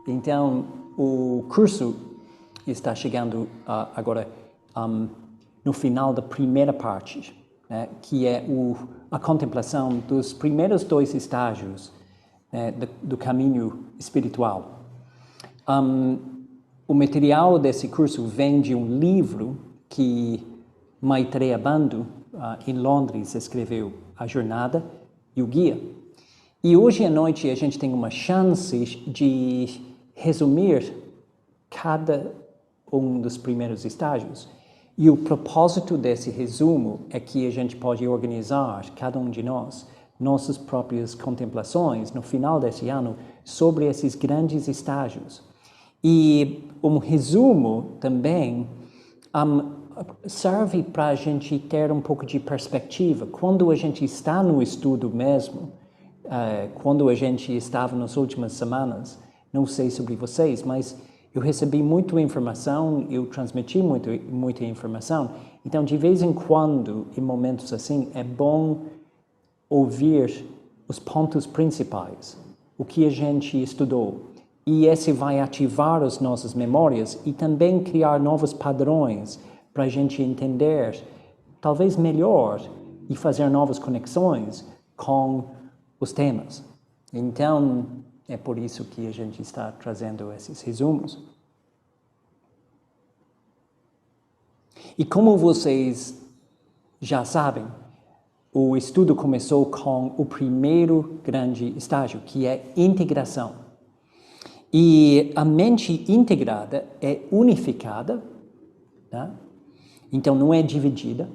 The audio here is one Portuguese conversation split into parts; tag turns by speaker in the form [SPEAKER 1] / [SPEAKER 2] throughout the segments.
[SPEAKER 1] Então, o curso está chegando agora no final da primeira parte, né, que é a contemplação dos primeiros 2 estágios, né, do caminho espiritual. O material desse curso vem de um livro que Maitreya Bandhu, em Londres, escreveu, A Jornada e o Guia. E hoje à noite a gente tem uma chance de resumir cada um dos primeiros estágios. E o propósito desse resumo é que a gente pode organizar, cada um de nós, nossas próprias contemplações no final desse ano sobre esses grandes estágios. E um resumo também serve para a gente ter um pouco de perspectiva. Quando a gente está no estudo mesmo, quando a gente estava nas últimas semanas, não sei sobre vocês, mas eu recebi muita informação, eu transmiti muita informação. Então, de vez em quando, em momentos assim, é bom ouvir os pontos principais, o que a gente estudou. E esse vai ativar as nossas memórias e também criar novos padrões para a gente entender, talvez melhor, e fazer novas conexões com os temas. Então, é por isso que a gente está trazendo esses resumos. E como vocês já sabem, o estudo começou com o primeiro grande estágio, que é integração. E a mente integrada é unificada, né? Então não é dividida,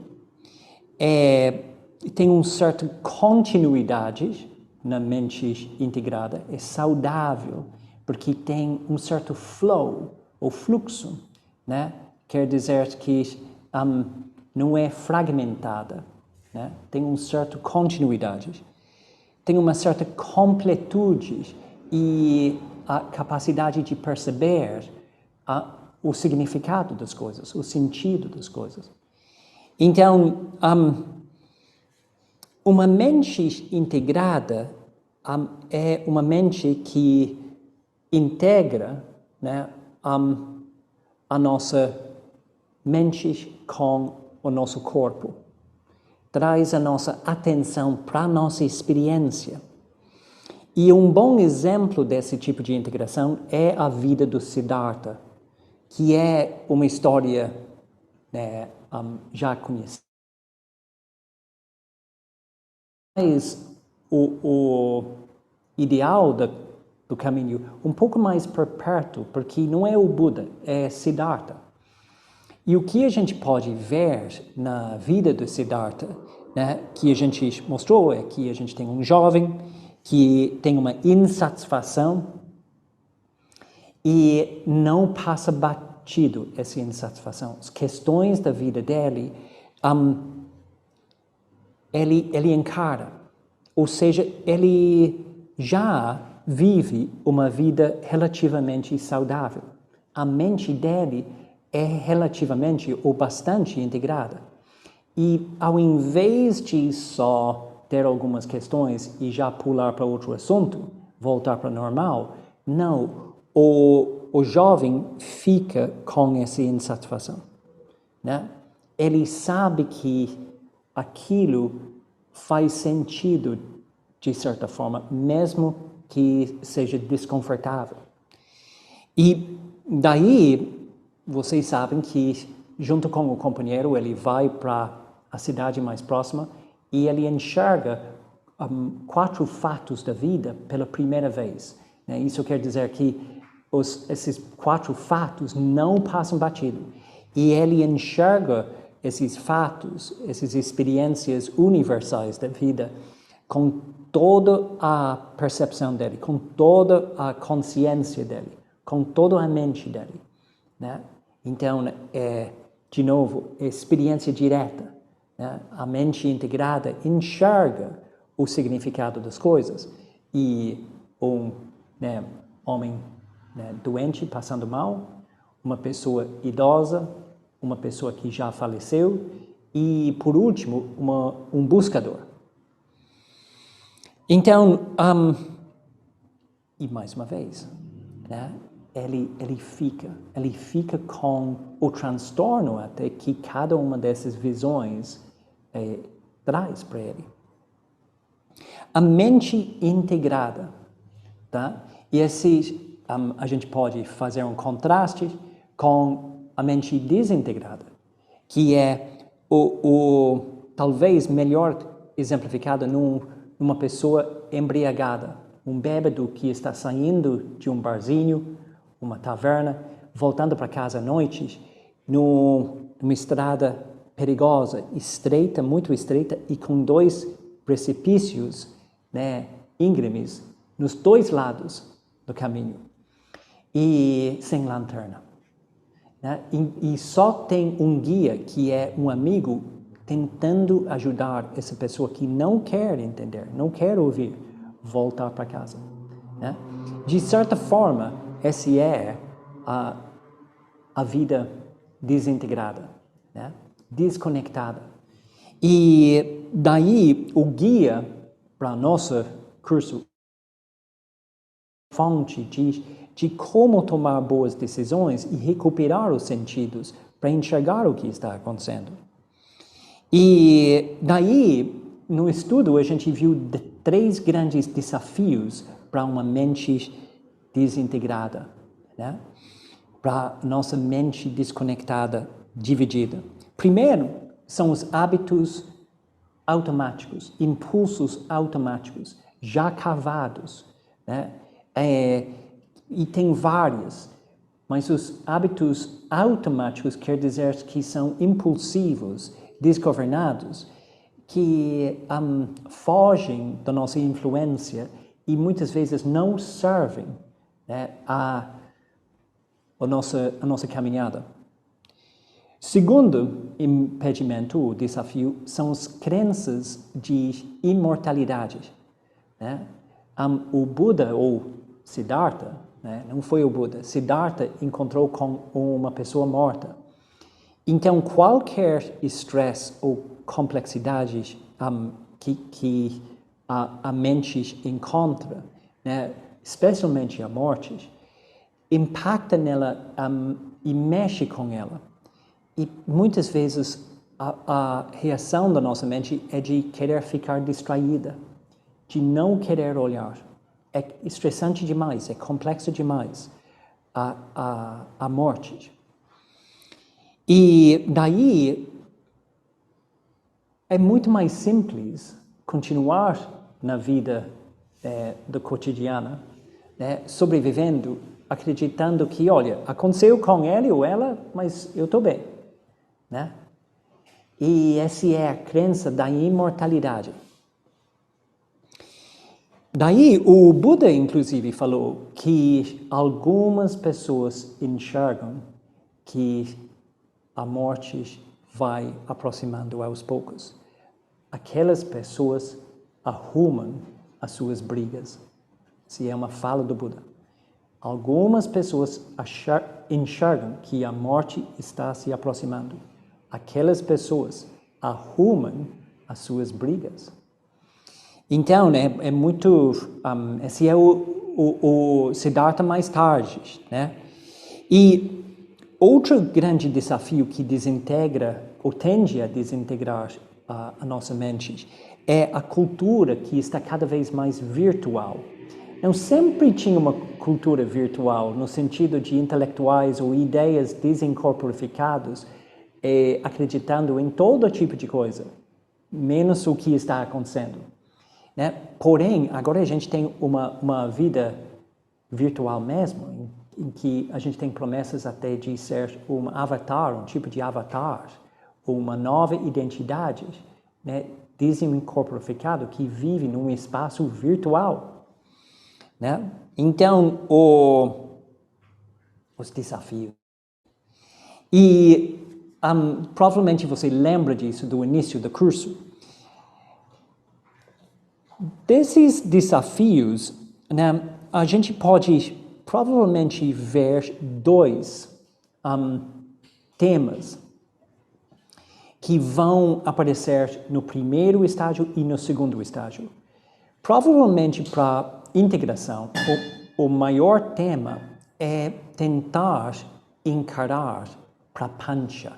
[SPEAKER 1] tem uma certa continuidade na mente integrada, é saudável, porque tem um certo flow, ou fluxo, né? Quer dizer que não é fragmentada, né? Tem uma certa continuidade, tem uma certa completude e a capacidade de perceber o significado das coisas, o sentido das coisas. Então, uma mente integrada é uma mente que integra, né, a nossa mente com o nosso corpo. Traz a nossa atenção para a nossa experiência. E um bom exemplo desse tipo de integração é a vida do Siddhartha, que é uma história, né, já conhecida. Mas o ideal do caminho um pouco mais por perto, porque não é o Buda, é Siddhartha. E o que a gente pode ver na vida do Siddhartha, né, que a gente mostrou, é que a gente tem um jovem que tem uma insatisfação e não passa batido essa insatisfação. As questões da vida dele, ele encara, ou seja, ele já vive uma vida relativamente saudável. A mente dele é relativamente ou bastante integrada. E ao invés de só ter algumas questões e já pular para outro assunto, voltar para o normal, não, o jovem fica com essa insatisfação, né? Ele sabe que aquilo faz sentido de certa forma, mesmo que seja desconfortável. E daí, vocês sabem que junto com o companheiro, ele vai para a cidade mais próxima e ele enxerga 4 fatos da vida pela primeira vez, né? Isso quer dizer que esses 4 fatos não passam batido. E ele enxerga esses fatos, essas experiências universais da vida com toda a percepção dele, com toda a consciência dele, com toda a mente dele, né? Então, de novo, experiência direta, né? A mente integrada enxerga o significado das coisas. E né, homem, né, doente, passando mal, uma pessoa idosa, uma pessoa que já faleceu e, por último, um buscador. Então, e mais uma vez, né? Ele fica com o transtorno até que cada uma dessas visões traz para ele. A mente integrada, tá? E a gente pode fazer um contraste com a mente desintegrada, que é talvez melhor exemplificada numa pessoa embriagada, um bêbado que está saindo de um barzinho, uma taverna, voltando para casa à noite, numa estrada perigosa, estreita, muito estreita, e com 2 precipícios, né, íngremes, nos 2 lados do caminho, e sem lanterna. Né? E só tem um guia, que é um amigo, tentando ajudar essa pessoa que não quer entender, não quer ouvir, voltar para casa. Né? De certa forma, essa é a vida desintegrada, né? Desconectada. E daí o guia para nosso curso, fonte de como tomar boas decisões e recuperar os sentidos para enxergar o que está acontecendo. E daí, no estudo, a gente viu 3 grandes desafios para uma mente desintegrada, né? Para nossa mente desconectada, dividida. Primeiro, são os hábitos automáticos, impulsos automáticos, já cavados, né? E tem vários, mas os hábitos automáticos quer dizer que são impulsivos, desgovernados, que fogem da nossa influência e muitas vezes não servem, né, a nossa caminhada. Segundo impedimento, o desafio, são as crenças de imortalidade. Né? O Buda, ou Siddhartha, né? Não foi o Buda, Siddhartha encontrou com uma pessoa morta. Então, qualquer estresse ou complexidade que a mente encontra, né? Especialmente a morte, impacta nela e mexe com ela. E muitas vezes a reação da nossa mente é de querer ficar distraída, de não querer olhar. É estressante demais, é complexo demais a morte. E daí é muito mais simples continuar na vida do cotidiana, né, sobrevivendo, acreditando que, olha, aconteceu com ele ou ela, mas eu estou bem. Né? E essa é a crença da imortalidade. Daí o Buda, inclusive, falou que algumas pessoas enxergam que a morte vai aproximando aos poucos. Aquelas pessoas arrumam as suas brigas. Essa é uma fala do Buda. Algumas pessoas enxergam que a morte está se aproximando. Aquelas pessoas arrumam as suas brigas. Então, né, é muito... esse é o Siddhartha mais tarde, né? E outro grande desafio que desintegra, ou tende a desintegrar a nossa mente, é a cultura que está cada vez mais virtual. Não sempre tinha uma cultura virtual, no sentido de intelectuais ou ideias desincorporificadas, acreditando em todo tipo de coisa, menos o que está acontecendo. Né? Porém, agora a gente tem uma vida virtual mesmo, em que a gente tem promessas até de ser um avatar, um tipo de avatar, ou uma nova identidade, né, desincorporificado, que vive num espaço virtual. Né? Então, os desafios. E provavelmente você lembra disso do início do curso. Desses desafios, né, a gente pode provavelmente ver 2 temas que vão aparecer no primeiro estágio e no segundo estágio. Provavelmente para integração, o maior tema é tentar encarar prapancha.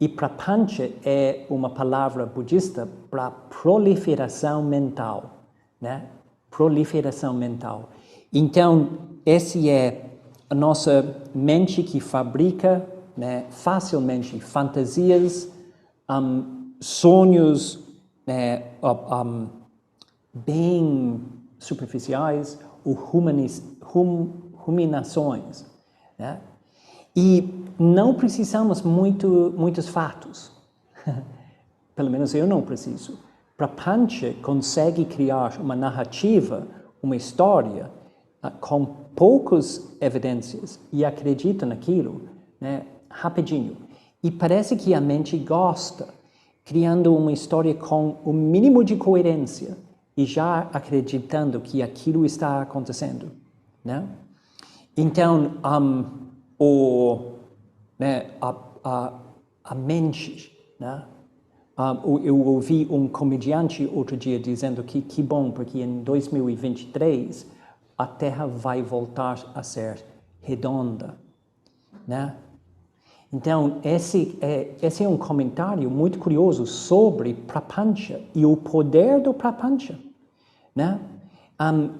[SPEAKER 1] E prapancha é uma palavra budista para proliferação mental, né? Proliferação mental. Então, esse é a nossa mente que fabrica, né, facilmente fantasias, sonhos bem superficiais ou ruminações, né? E não precisamos muitos fatos. Pelo menos eu não preciso. Prapancha consegue criar uma narrativa, uma história, com poucas evidências e acredita naquilo, né, rapidinho. E parece que a mente gosta, criando uma história com o mínimo de coerência e já acreditando que aquilo está acontecendo, né? Então, a mente, né? Eu ouvi um comediante outro dia dizendo que bom, porque em 2023 a Terra vai voltar a ser redonda, né? Então, esse é um comentário muito curioso sobre prapancha e o poder do prapancha, né?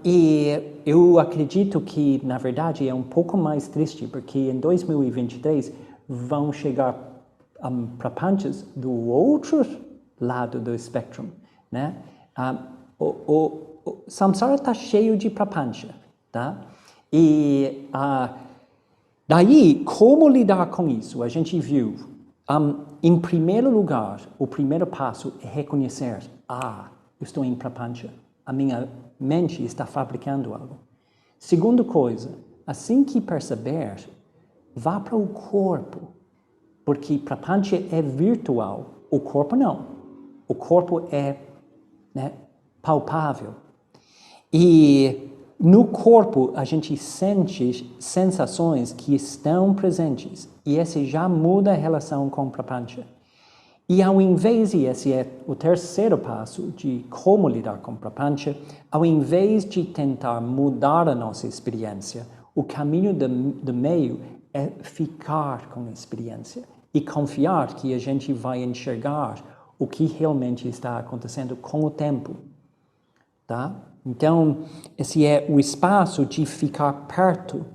[SPEAKER 1] E eu acredito que, na verdade, é um pouco mais triste, porque em 2023 vão chegar prapanchas do outro lado do espectro, né? O samsara está cheio de prapancha, tá? E daí, como lidar com isso? A gente viu, em primeiro lugar, o primeiro passo é reconhecer, eu estou em prapancha, a minha mente está fabricando algo. Segunda coisa, assim que perceber, vá para o corpo, porque prapancha é virtual, o corpo não. O corpo é, né, palpável. E no corpo a gente sente sensações que estão presentes e esse já muda a relação com prapancha. E ao invés de, esse é o terceiro passo de como lidar com prapancha, ao invés de tentar mudar a nossa experiência, o caminho do meio é ficar com a experiência e confiar que a gente vai enxergar o que realmente está acontecendo com o tempo, tá? Então, esse é o espaço de ficar perto,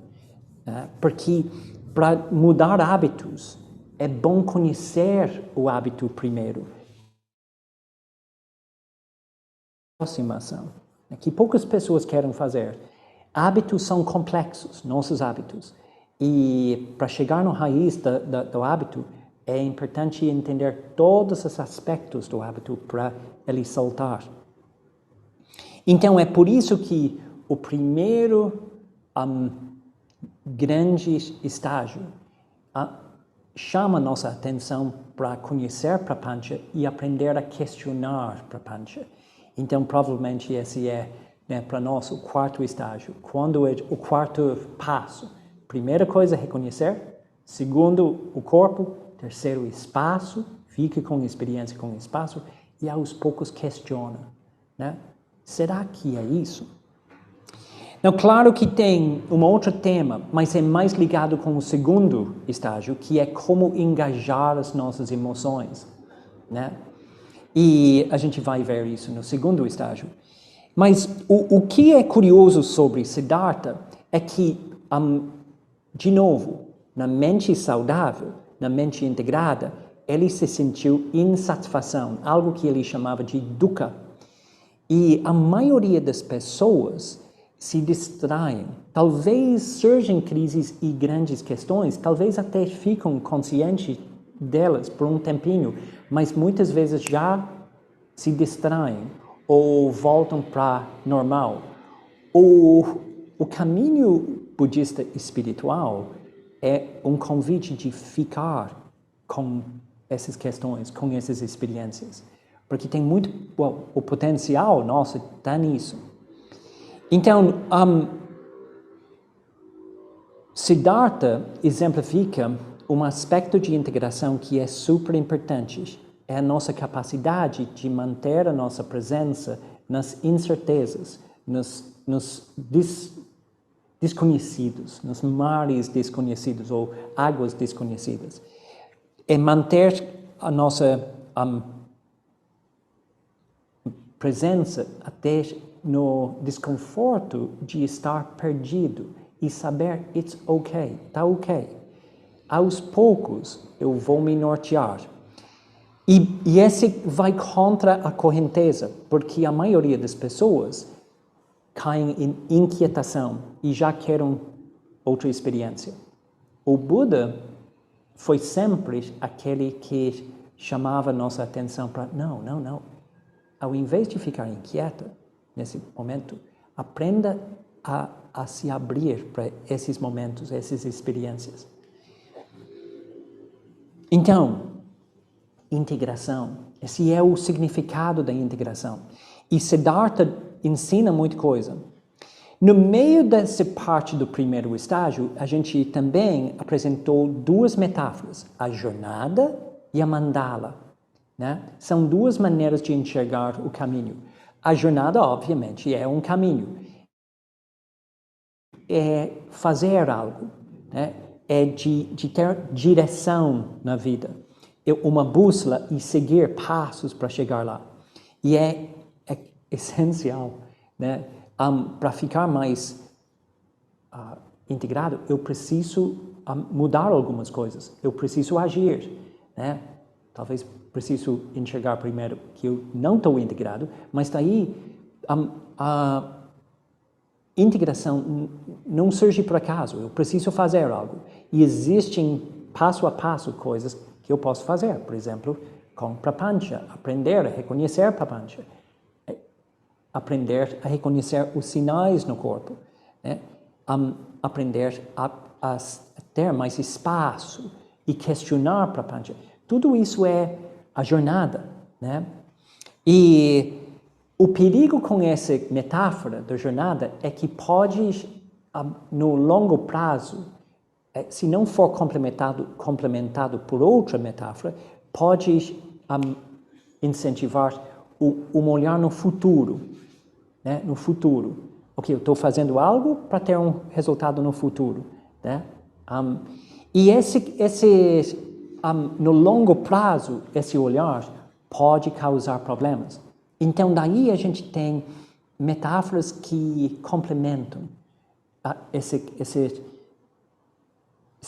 [SPEAKER 1] né? Porque para mudar hábitos, é bom conhecer o hábito primeiro. Aproximação, que poucas pessoas querem fazer. Hábitos são complexos, nossos hábitos. E para chegar no raiz do hábito, é importante entender todos os aspectos do hábito para ele saltar. Então, é por isso que o primeiro grande estágio chama nossa atenção para conhecer prapancha e aprender a questionar prapancha. Então, provavelmente, esse é, né, para nós, o quarto estágio. Quando é o quarto passo. Primeira coisa, reconhecer. Segundo, o corpo. Terceiro, espaço. Fique com a experiência com o espaço. E, aos poucos, questiona, né? Será que é isso? Não, claro que tem um outro tema, mas é mais ligado com o segundo estágio, que é como engajar as nossas emoções, né? E a gente vai ver isso no segundo estágio. Mas o que é curioso sobre Siddhartha é que, de novo, na mente saudável, na mente integrada, ele se sentiu insatisfação, algo que ele chamava de dukkha. E a maioria das pessoas se distraem. Talvez surjam crises e grandes questões, talvez até ficam conscientes delas por um tempinho, mas muitas vezes já se distraem ou voltam para normal. O caminho budista espiritual é um convite de ficar com essas questões, com essas experiências. Porque tem muito, o potencial nosso está nisso. Então, Siddhartha exemplifica um aspecto de integração que é super importante. É a nossa capacidade de manter a nossa presença nas incertezas, nos desconhecidos, nos mares desconhecidos ou águas desconhecidas. É manter a nossa presença até no desconforto de estar perdido e saber it's ok, tá ok. Aos poucos eu vou me nortear. E esse vai contra a correnteza, porque a maioria das pessoas caem em inquietação e já querem outra experiência. O Buda foi sempre aquele que chamava nossa atenção para não. Ao invés de ficar inquieta nesse momento, aprenda a se abrir para esses momentos, essas experiências. Então, integração. Esse é o significado da integração. E Siddhartha ensina muita coisa. No meio dessa parte do primeiro estágio, a gente também apresentou duas metáforas, a jornada e a mandala. Né? São duas maneiras de enxergar o caminho. A jornada, obviamente, é um caminho. É fazer algo, né? É de ter direção na vida. É uma bússola e seguir passos para chegar lá. E é essencial, né? Para ficar mais integrado, eu preciso mudar algumas coisas. Eu preciso agir, né? Talvez preciso enxergar primeiro que eu não estou integrado, mas daí a integração não surge por acaso. Eu preciso fazer algo. E existem passo a passo coisas que eu posso fazer. Por exemplo, com prapancha, aprender a reconhecer prapancha. Aprender a reconhecer os sinais no corpo, né? Aprender a ter mais espaço e questionar prapancha. Tudo isso é a jornada, né? E o perigo com essa metáfora da jornada é que pode, no longo prazo, se não for complementado por outra metáfora, pode incentivar um olhar no futuro, né? No futuro. Ok, eu estou fazendo algo para ter um resultado no futuro, né? E no longo prazo, esse olhar pode causar problemas. Então, daí a gente tem metáforas que complementam esse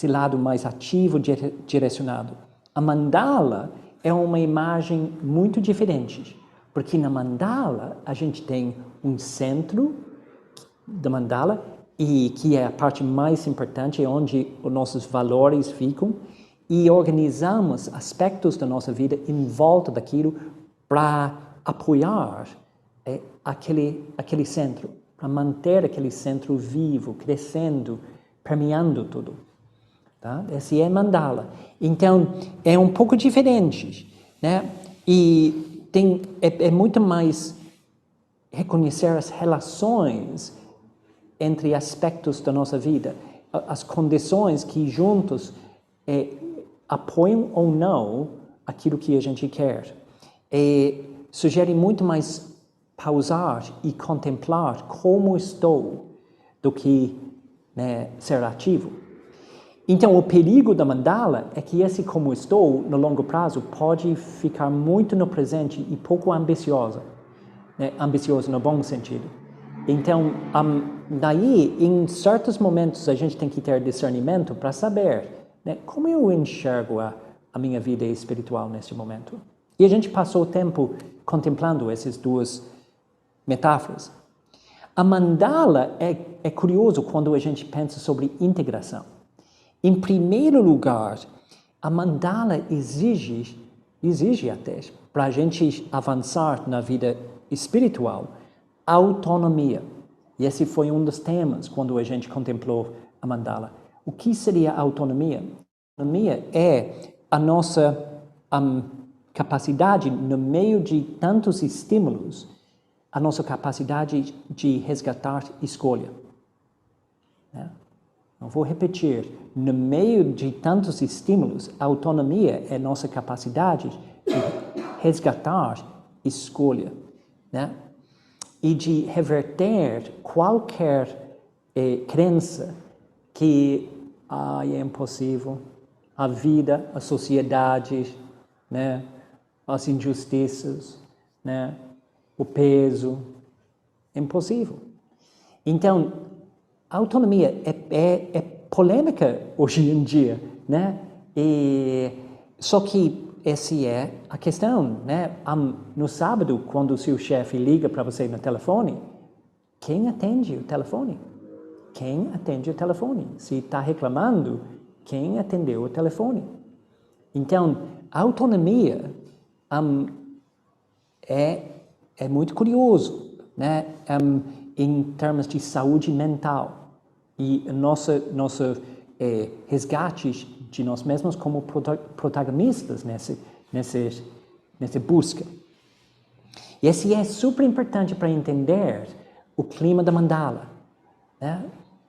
[SPEAKER 1] lado mais ativo, direcionado. A mandala é uma imagem muito diferente, porque na mandala a gente tem um centro da mandala, e que é a parte mais importante, é onde os nossos valores ficam, e organizamos aspectos da nossa vida em volta daquilo para apoiar aquele centro, para manter aquele centro vivo, crescendo, permeando tudo. Tá? Esse é mandala. Então, é um pouco diferente, né? E é muito mais reconhecer as relações entre aspectos da nossa vida, as condições que juntos apoiam ou não aquilo que a gente quer. Sugere muito mais pausar e contemplar como estou do que, né, ser ativo. Então, o perigo da mandala é que esse como estou, no longo prazo, pode ficar muito no presente e pouco ambicioso, né? Ambicioso no bom sentido. Então, daí, em certos momentos, a gente tem que ter discernimento para saber, né, como eu enxergo a minha vida espiritual nesse momento. E a gente passou o tempo contemplando essas duas metáforas. A mandala é curioso quando a gente pensa sobre integração. Em primeiro lugar, a mandala exige até, para a gente avançar na vida espiritual, autonomia. E esse foi um dos temas quando a gente contemplou a mandala. O que seria autonomia? Autonomia é a nossa capacidade, no meio de tantos estímulos, a nossa capacidade de resgatar escolha. Né? Não vou repetir. No meio de tantos estímulos, a autonomia é a nossa capacidade de resgatar escolha, né? E de reverter qualquer crença que é impossível, a vida, a sociedade, né, as injustiças, né, o peso, é impossível. Então, a autonomia é polêmica hoje em dia, né? Só que essa é a questão, né? No sábado, quando o seu chefe liga para você no telefone, quem atende o telefone? Quem atende o telefone? Se está reclamando, quem atendeu o telefone? Então, a autonomia é muito curioso, né? Em termos de saúde mental e nosso resgate de nós mesmos como protagonistas nessa busca. E esse é super importante para entender o clima da mandala, né?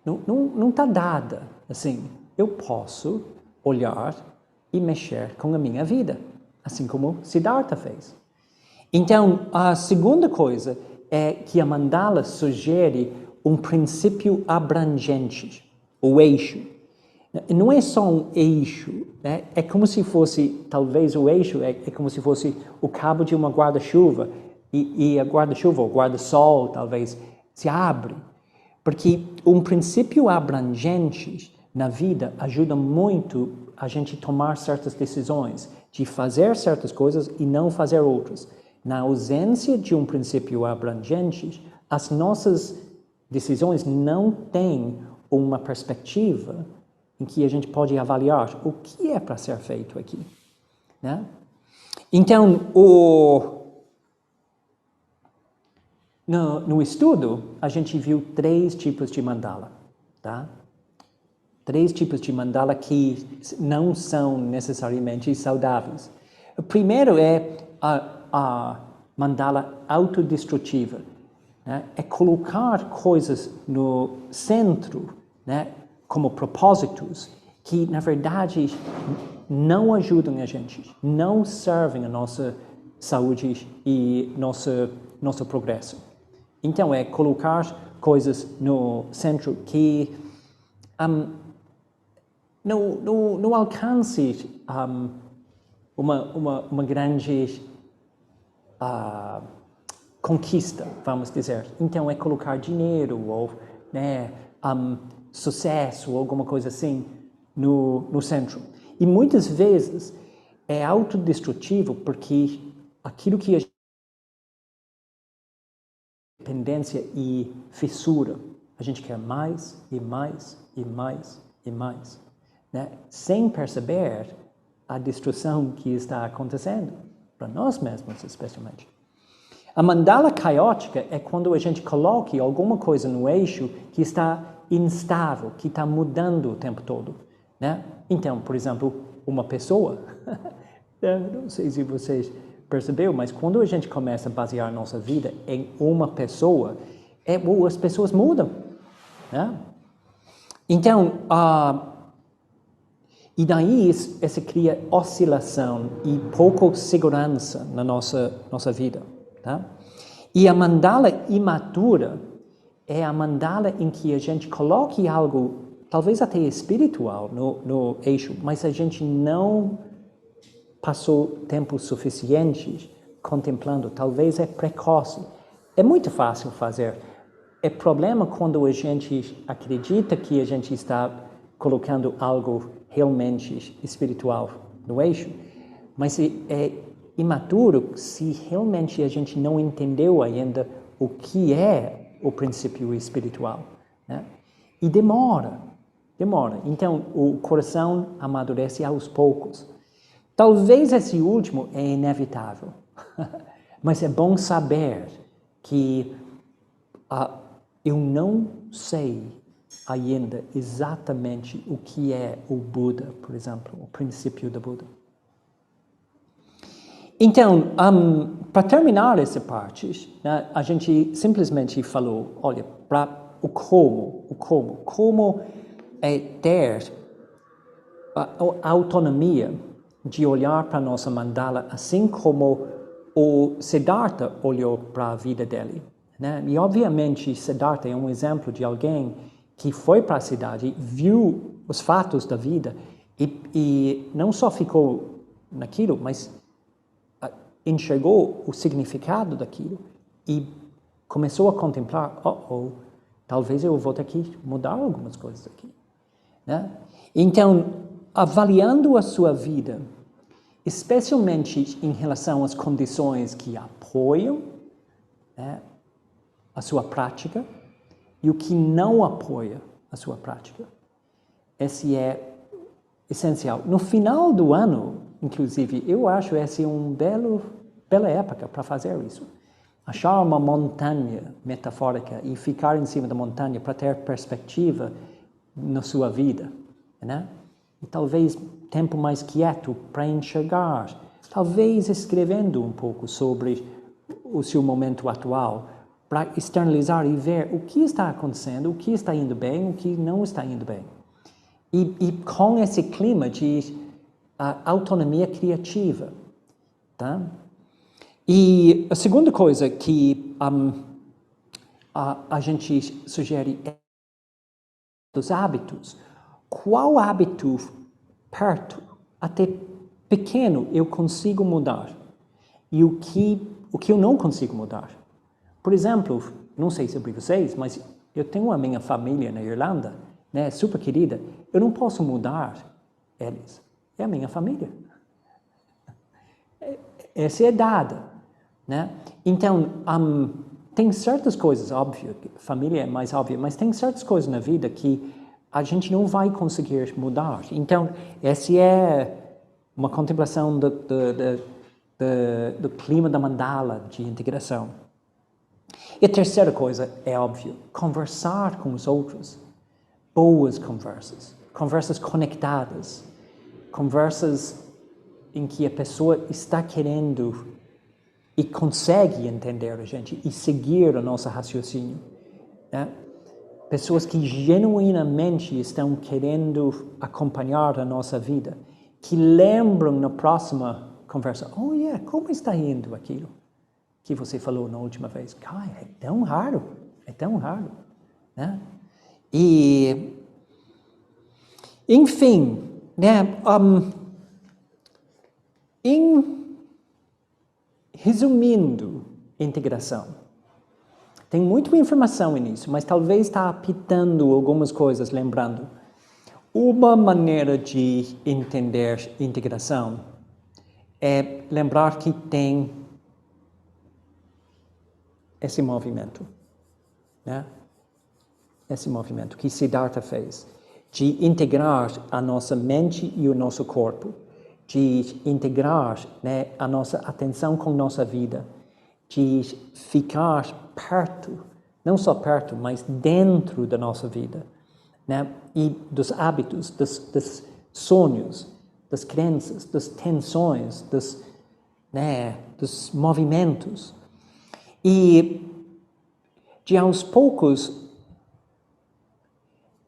[SPEAKER 1] Não está dada assim. Eu posso olhar e mexer com a minha vida, assim como Siddhartha fez. Então, a segunda coisa é que a mandala sugere um princípio abrangente, o eixo. Não é só um eixo, né? É como se fosse, talvez o eixo é como se fosse o cabo de uma guarda-chuva e a guarda-chuva, ou guarda-sol, talvez, se abre. Porque um princípio abrangente na vida ajuda muito a gente tomar certas decisões, de fazer certas coisas e não fazer outras. Na ausência de um princípio abrangente, as nossas decisões não têm uma perspectiva em que a gente pode avaliar o que é para ser feito aqui, né? Então, no estudo, a gente viu 3 tipos de mandala, tá? 3 tipos de mandala que não são necessariamente saudáveis. O primeiro é a mandala autodestrutiva, né? É colocar coisas no centro, né? Como propósitos que, na verdade, não ajudam a gente, não servem a nossa saúde e nosso progresso. Então, é colocar coisas no centro que no alcance uma grande conquista, vamos dizer. Então, é colocar dinheiro ou, né, sucesso ou alguma coisa assim no centro. E muitas vezes é autodestrutivo porque aquilo que a dependência e fissura, a gente quer mais e mais e mais e mais, né? Sem perceber a destruição que está acontecendo, para nós mesmos especialmente. A mandala caótica é quando a gente coloca alguma coisa no eixo que está instável, que está mudando o tempo todo, né? Então, por exemplo, uma pessoa, não sei se vocês perceberam, mas quando a gente começa a basear nossa vida em uma pessoa, as pessoas mudam, né? Então, e daí essa cria oscilação e pouca segurança na nossa vida, tá? E a mandala imatura é a mandala em que a gente coloque algo, talvez até espiritual, no eixo, mas a gente não passou tempo suficiente contemplando, talvez é precoce. É muito fácil fazer. É problema quando a gente acredita que a gente está colocando algo realmente espiritual no eixo, mas é imaturo se realmente a gente não entendeu ainda o que é o princípio espiritual, né? E demora. Então, o coração amadurece aos poucos. Talvez esse último é inevitável, mas é bom saber que eu não sei ainda exatamente o que é o Buda, por exemplo, o princípio do Buda. Então, para terminar essa parte, né, a gente simplesmente falou, olha, para o como é ter a autonomia de olhar para a nossa mandala assim como o Siddhartha olhou para a vida dele, né? E obviamente Siddhartha é um exemplo de alguém que foi para a cidade, viu os fatos da vida e não só ficou naquilo, mas enxergou o significado daquilo e começou a contemplar, talvez eu vou ter que mudar algumas coisas aqui. Né? Então, avaliando a sua vida, especialmente em relação às condições que apoiam, né, a sua prática e o que não apoia a sua prática. Esse é essencial. No final do ano, inclusive, eu acho essa bela época para fazer isso. Achar uma montanha metafórica e ficar em cima da montanha para ter perspectiva na sua vida, né? E talvez tempo mais quieto para enxergar, talvez escrevendo um pouco sobre o seu momento atual, para externalizar e ver o que está acontecendo, o que está indo bem, o que não está indo bem. E com esse clima de autonomia criativa, tá? E a segunda coisa que a gente sugere é dos hábitos. Qual hábito perto, até pequeno, eu consigo mudar? E o que eu não consigo mudar? Por exemplo, não sei sobre vocês, mas eu tenho a minha família na Irlanda, né, super querida. Eu não posso mudar eles. É a minha família. Essa é dada, né? Então, tem certas coisas, óbvio, família é mais óbvia, mas tem certas coisas na vida que a gente não vai conseguir mudar. Então, essa é uma contemplação do clima da mandala de integração. E a terceira coisa é óbvio, conversar com os outros. Boas conversas, conversas conectadas, conversas em que a pessoa está querendo e consegue entender a gente e seguir o nosso raciocínio. Né? Pessoas que genuinamente estão querendo acompanhar a nossa vida, que lembram na próxima conversa, como está indo aquilo que você falou na última vez? É tão raro, né? E, enfim, né, resumindo integração, tem muita informação nisso, mas talvez está apitando algumas coisas, lembrando. Uma maneira de entender integração é lembrar que tem esse movimento, né? Esse movimento que Siddhartha fez, de integrar a nossa mente e o nosso corpo, de integrar, né, a nossa atenção com nossa vida, de ficar perto, não só perto, mas dentro da nossa vida, né? E dos hábitos, dos sonhos, das crenças, das tensões, dos movimentos. E de aos poucos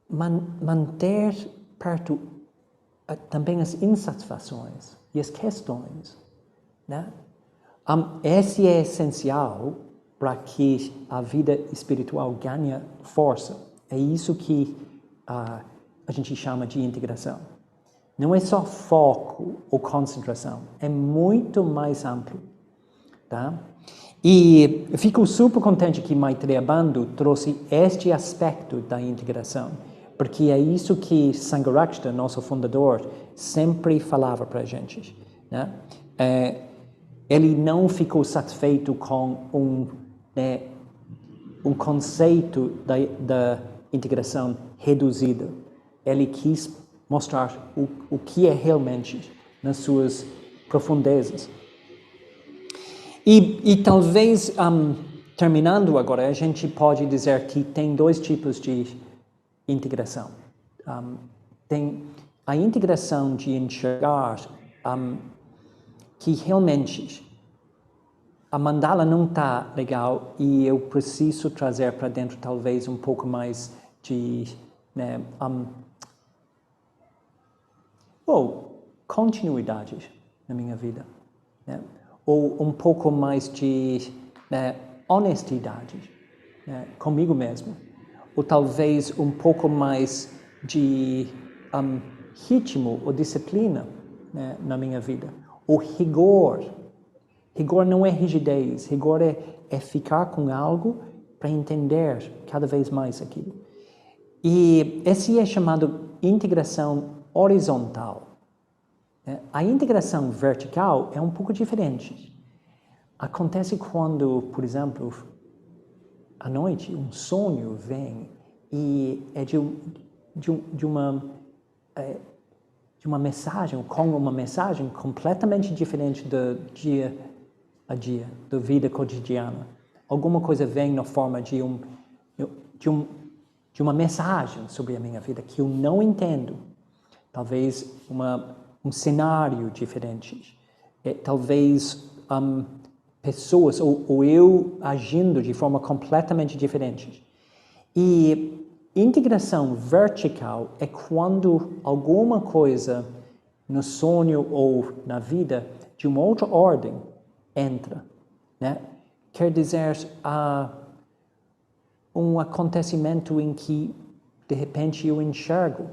[SPEAKER 1] manter perto também as insatisfações e as questões, né? Esse é essencial para que a vida espiritual ganhe força. É isso que a gente chama de integração. Não é só foco ou concentração, é muito mais amplo, tá? E eu fico super contente que Maitreya Bandhu trouxe este aspecto da integração, porque é isso que Sangharakshita, nosso fundador, sempre falava para a gente, né? Ele não ficou satisfeito com um conceito da integração reduzida. Ele quis mostrar o que é realmente nas suas profundezas. E talvez, terminando agora, a gente pode dizer que tem dois tipos de integração. Tem a integração de enxergar que realmente a mandala não está legal e eu preciso trazer para dentro talvez um pouco mais de, né, continuidade na minha vida, né? Ou um pouco mais de, né, honestidade, né, comigo mesmo. ou talvez um pouco mais de ritmo ou disciplina, né, na minha vida. O rigor. Rigor não é rigidez, rigor é ficar com algo para entender cada vez mais aquilo. E esse é chamado integração horizontal. A integração vertical é um pouco diferente. Acontece quando, por exemplo, à noite, um sonho vem e é de uma mensagem, com uma mensagem completamente diferente do dia a dia, da vida cotidiana. Alguma coisa vem na forma de uma mensagem sobre a minha vida que eu não entendo. Talvez um cenário diferente. Talvez pessoas ou eu agindo de forma completamente diferente. E integração vertical é quando alguma coisa no sonho ou na vida de uma outra ordem entra, né? Quer dizer, um acontecimento em que, de repente, eu enxergo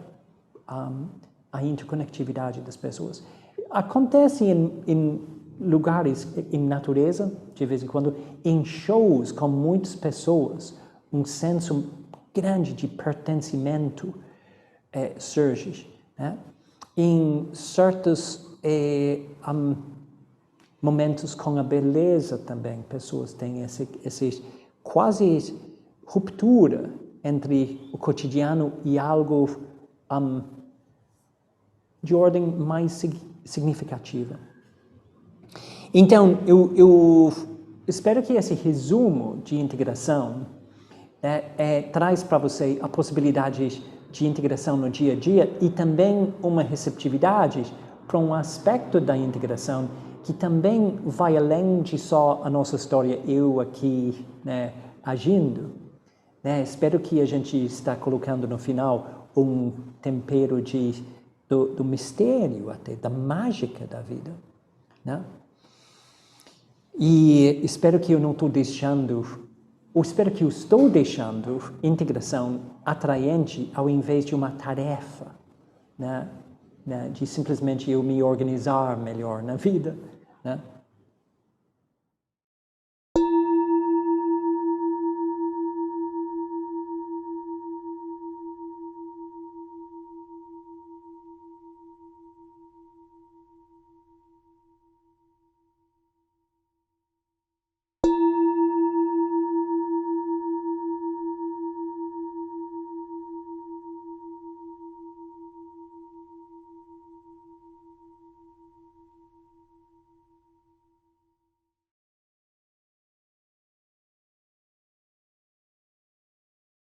[SPEAKER 1] a interconectividade das pessoas. Acontece em lugares, em natureza, de vez em quando, em shows com muitas pessoas, um senso grande de pertencimento surge, né? Em certos momentos com a beleza também, pessoas têm esse quase ruptura entre o cotidiano e algo de ordem mais significativa. Então, eu espero que esse resumo de integração traz para você a possibilidade de integração no dia a dia e também uma receptividade para um aspecto da integração que também vai além de só a nossa história, eu aqui, né, agindo. Né? Espero que a gente está colocando no final um tempero do mistério, até da mágica da vida. Né? E espero que eu não estou deixando, ou espero que eu estou deixando integração atraente ao invés de uma tarefa, né? De simplesmente eu me organizar melhor na vida. Né?